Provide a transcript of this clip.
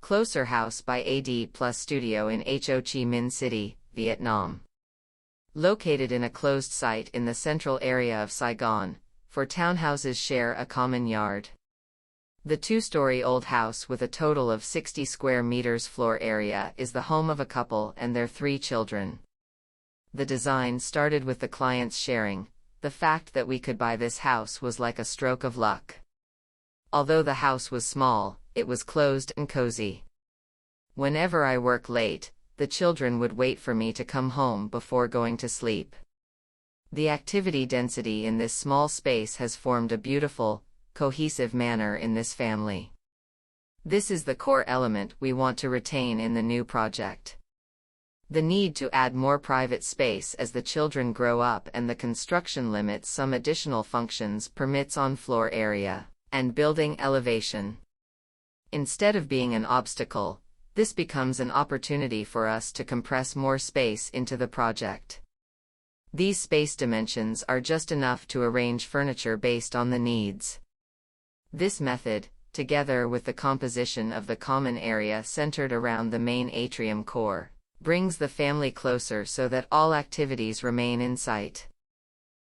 Closer House by AD+studio in Ho Chi Minh City, Vietnam. Located in a closed site in the central area of Saigon, four townhouses share a common yard. The two-story old house with a total of 60 square meters floor area is the home of a couple and their 3 children. The design started with the clients sharing, "The fact that we could buy this house was like a stroke of luck." Although the house was small, it was closed and cozy. Whenever I work late, the children would wait for me to come home before going to sleep. The activity density in this small space has formed a beautiful, cohesive manner in this family. This is the core element we want to retain in the new project. The need to add more private space as the children grow up and the construction limits some additional functions permits on-floor area and building elevation. Instead of being an obstacle, this becomes an opportunity for us to compress more space into the project. These space dimensions are just enough to arrange furniture based on the needs. This method, together with the composition of the common area centered around the main atrium core, brings the family closer so that all activities remain in sight.